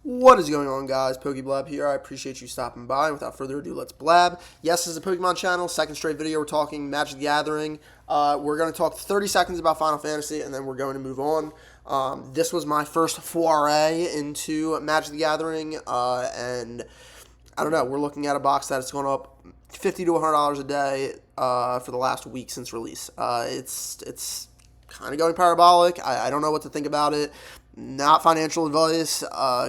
What is going on, guys? Blab here. I appreciate you stopping by. Without further ado, let's blab. Yes, this is a Pokemon channel. Second straight video. We're talking Magic the Gathering. We're going to talk 30 seconds about Final Fantasy, and then we're going to move on. This was my first foray into Magic the Gathering, and I don't know. We're looking at a box that has gone up $50 to $100 a day for the last week since release. It's kind of going parabolic. I don't know what to think about it. Not financial advice.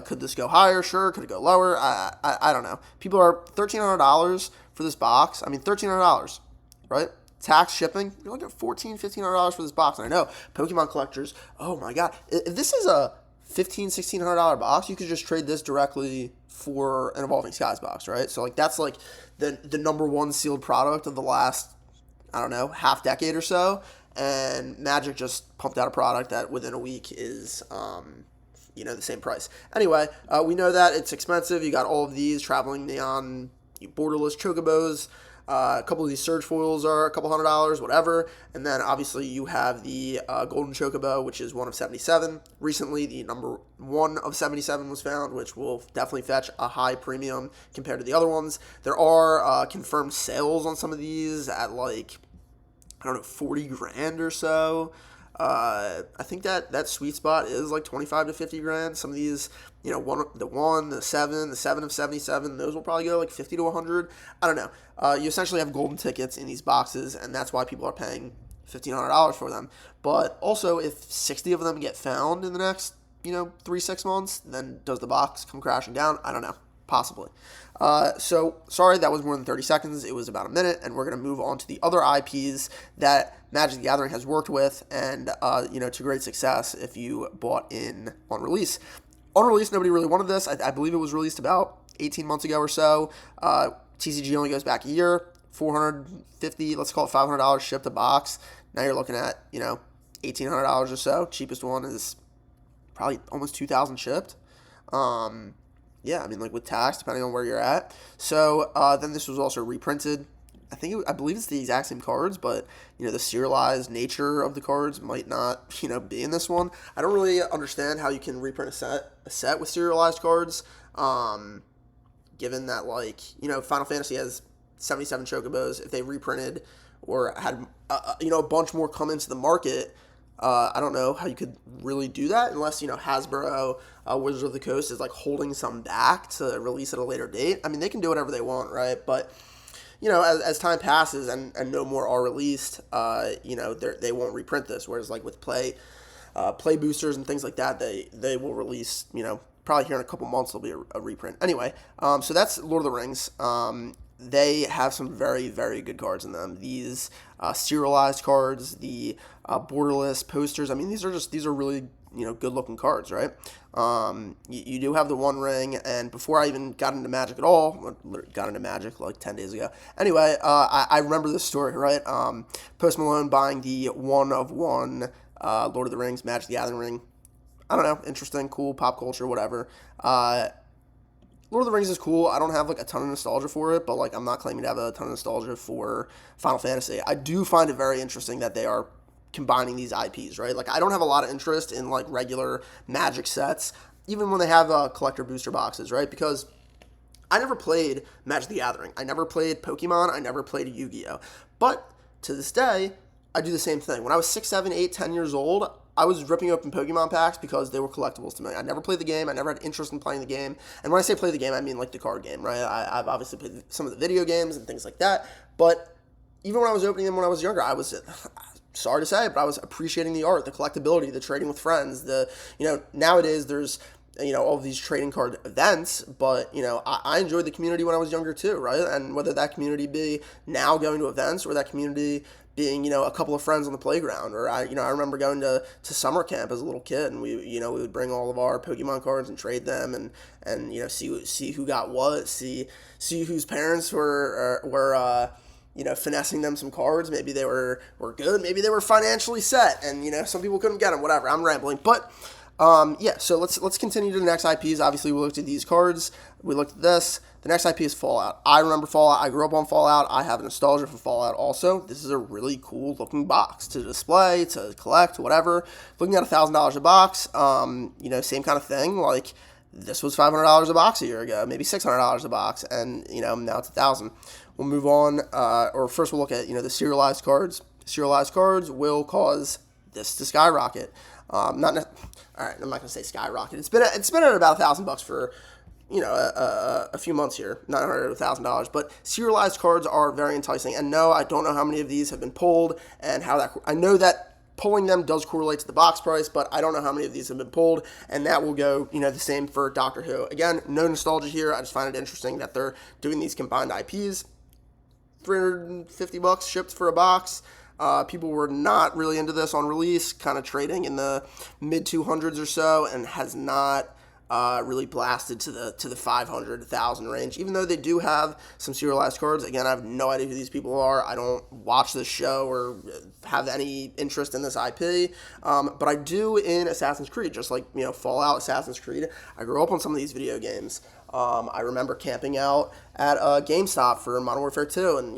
Could this go higher? Sure. Could it go lower? I don't know. People are $1,300 for this box. I mean, $1,300, right? Tax, shipping. You're looking at $1,400, $1,500 for this box. And I know Pokemon collectors. Oh my God! If this is a $1,500, $1,600 box, you could just trade this directly for an Evolving Skies box, right? So that's like the number one sealed product of the last, I don't know, half decade or so. And Magic just pumped out a product that within a week is, the same price. Anyway, we know that it's expensive. You got all of these Traveling Neon borderless chocobos. A couple of these Surge foils are a couple $100, whatever. And then obviously you have the Golden Chocobo, which is one of 77. Recently, the number one of 77 was found, which will definitely fetch a high premium compared to the other ones. There are confirmed sales on some of these at I don't know, 40 grand or so. I think that sweet spot is like 25 to 50 grand. Some of these, the 7 of 77, those will probably go like 50 to 100. I don't know. You essentially have golden tickets in these boxes, and that's why people are paying $1,500 for them. But also, if 60 of them get found in the next, 3-6 months, then does the box come crashing down? I don't know. Possibly. So, sorry, that was more than 30 seconds. It was about a minute, and we're going to move on to the other IPs that Magic the Gathering has worked with, and, to great success if you bought in on release. On release, nobody really wanted this. I believe it was released about 18 months ago or so. TCG only goes back a year. $450, let's call it $500 shipped a box. Now you're looking at, $1,800 or so. Cheapest one is probably almost $2,000 shipped. Yeah, I mean, with tax, depending on where you're at. So then this was also reprinted. I believe it's the exact same cards, but the serialized nature of the cards might not be in this one. I don't really understand how you can reprint a set with serialized cards, given that Final Fantasy has 77 chocobos. If they reprinted or had a bunch more come into the market. I don't know how you could really do that unless, Hasbro, Wizards of the Coast is holding some back to release at a later date. I mean, they can do whatever they want, right? But, as time passes and no more are released, they won't reprint this. Whereas with play boosters and things like that, they will release, probably here in a couple months there'll be a reprint. Anyway, so that's Lord of the Rings. They have some very, very good cards in them. These serialized cards, the borderless posters. I mean, these are really good looking cards, right? You do have the One Ring, and before I even got into Magic at all, got into Magic like 10 days ago. Anyway, I remember this story, right? Post Malone buying the 1 of 1 Lord of the Rings Magic the Gathering ring. I don't know, interesting, cool, pop culture, whatever. Lord of the Rings is cool. I don't have a ton of nostalgia for it, but I'm not claiming to have a ton of nostalgia for Final Fantasy. I do find it very interesting that they are combining these IPs, right? I don't have a lot of interest in regular Magic sets, even when they have collector booster boxes, right? Because I never played Magic the Gathering. I never played Pokemon. I never played Yu-Gi-Oh! But to this day, I do the same thing. When I was 6, 7, 8, 10 years old, I was ripping open Pokemon packs because they were collectibles to me. I never played the game. I never had interest in playing the game. And when I say play the game, I mean the card game, right? I've obviously played some of the video games and things like that. But even when I was opening them when I was younger, I was, sorry to say, but I was appreciating the art, the collectability, the trading with friends. Nowadays there's, all of these trading card events, but, I enjoyed the community when I was younger too, right? And whether that community be now going to events or that community being, a couple of friends on the playground, or I remember going to summer camp as a little kid, and we would bring all of our Pokemon cards and trade them, and see who got what, see whose parents were finessing them some cards. Maybe they were good, maybe they were financially set, and some people couldn't get them. Whatever. I'm rambling, but so let's continue to the next IPs. Obviously, we looked at these cards. We looked at this. The next IP is Fallout. I remember Fallout. I grew up on Fallout. I have nostalgia for Fallout also. This is a really cool looking box to display, to collect, whatever. Looking at $1,000 a box, same kind of thing. this was $500 a box a year ago, maybe $600 a box, and now it's $1,000. We'll move on, or first we'll look at the serialized cards. Serialized cards will cause this to skyrocket. All right, I'm not gonna say skyrocket. It's been at about $1,000 for a few months here, $900 to $1,000. But serialized cards are very enticing, and no, I don't know how many of these have been pulled and how that. I know that pulling them does correlate to the box price, but I don't know how many of these have been pulled, and that will go, the same for Doctor Who. Again, no nostalgia here. I just find it interesting that they're doing these combined IPs. $350 shipped for a box. People were not really into this on release, kind of trading in the mid 200s or so, and has not really blasted to the 500, 1,000 range, even though they do have some serialized cards. Again, I have no idea who these people are. I don't watch this show or have any interest in this IP, but I do in Assassin's Creed, just like, Fallout, Assassin's Creed. I grew up on some of these video games. I remember camping out at GameStop for Modern Warfare 2 and,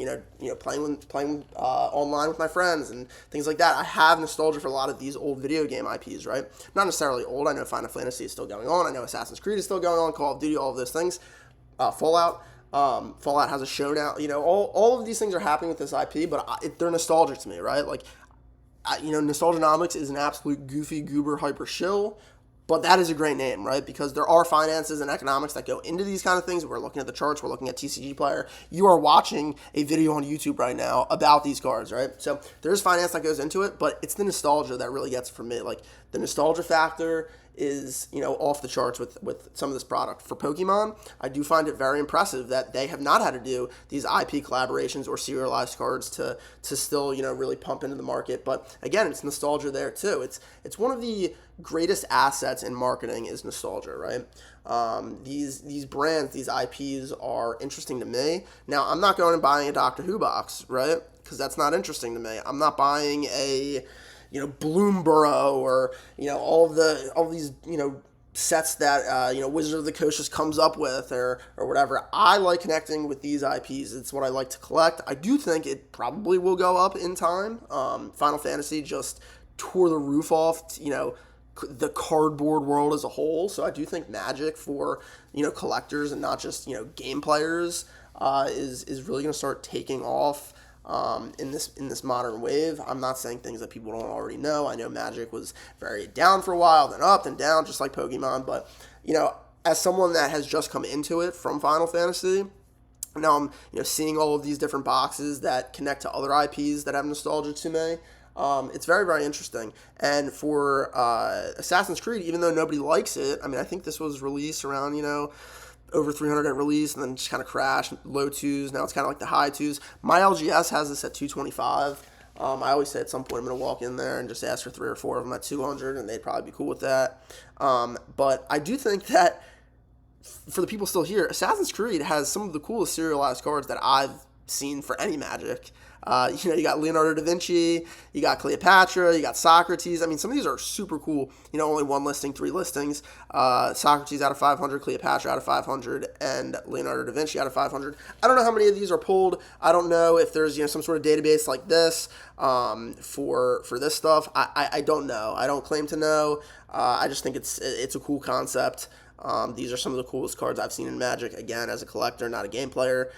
playing online with my friends and things like that. I have nostalgia for a lot of these old video game IPs, right? Not necessarily old. I know Final Fantasy is still going on. I know Assassin's Creed is still going on, Call of Duty, all of those things. Fallout. Fallout has a show now. All of these things are happening with this IP, but they're nostalgic to me, right? Like, Nostalgianomics is an absolute goofy, goober, hyper shill. But that is a great name, right? Because there are finances and economics that go into these kind of things. We're looking at the charts. We're looking at TCG Player. You are watching a video on YouTube right now about these cards, right? So there's finance that goes into it, but it's the nostalgia that really gets it for me. Like, the nostalgia factor is, off the charts with some of this product. For Pokemon, I do find it very impressive that they have not had to do these IP collaborations or serialized cards to still, really pump into the market. But again, it's nostalgia there too. It's one of the greatest assets in marketing is nostalgia, right? These brands, these IPs are interesting to me. Now, I'm not going and buying a Doctor Who box, right? Because that's not interesting to me. I'm not buying a Bloomborough or all these sets that Wizard of the Coast just comes up with or whatever. I like connecting with these IPs. It's what I like to collect. I do think it probably will go up in time. Final Fantasy just tore the roof off, the cardboard world as a whole. So I do think Magic for collectors and not just game players is really going to start taking off. In this modern wave. I'm not saying things that people don't already know. I know Magic was very down for a while, then up, then down, just like Pokemon. But, as someone that has just come into it from Final Fantasy, now I'm, seeing all of these different boxes that connect to other IPs that have nostalgia to me. It's very, very interesting. And for Assassin's Creed, even though nobody likes it, I think this was released around, over 300 at release, and then just kind of crashed, low twos. Now it's kind of like the high twos. My LGS has this at 225. I always say at some point I'm going to walk in there and just ask for 3 or 4 of them at 200, and they'd probably be cool with that. But I do think that for the people still here, Assassin's Creed has some of the coolest serialized cards that I've seen for any Magic. You got Leonardo da Vinci, you got Cleopatra, you got Socrates. Some of these are super cool. Only 1 listing, 3 listings. Socrates out of 500, Cleopatra out of 500, and Leonardo da Vinci out of 500. I don't know how many of these are pulled. I don't know if there's some sort of database like this for this stuff. I don't know. I don't claim to know. I just think it's a cool concept. These are some of the coolest cards I've seen in Magic. Again, as a collector, not a game player.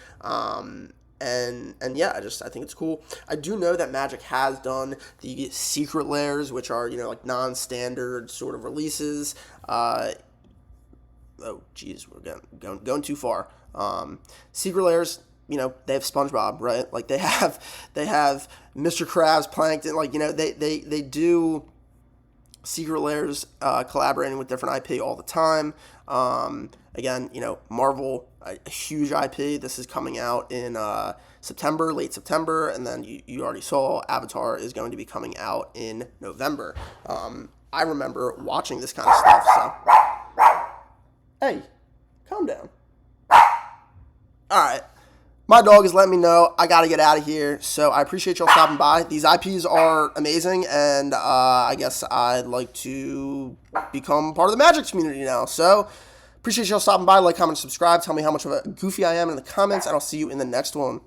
And yeah, I think it's cool. I do know that Magic has done the secret layers, which are, like non-standard sort of releases. Oh, geez, we're going too far. Secret layers, they have SpongeBob, right? Like they have Mr. Krabs, Plankton, like, they do secret layers collaborating with different IP all the time. Again, Marvel, a huge IP. This is coming out in September, late September, and then you already saw Avatar is going to be coming out in November. I remember watching this kind of stuff, so... Hey, calm down. Alright, my dog is letting me know I gotta get out of here, so I appreciate y'all stopping by. These IPs are amazing, and I guess I'd like to become part of the Magic community now, so... Appreciate y'all stopping by. Like, comment, subscribe. Tell me how much of a goofy I am in the comments, and I'll see you in the next one.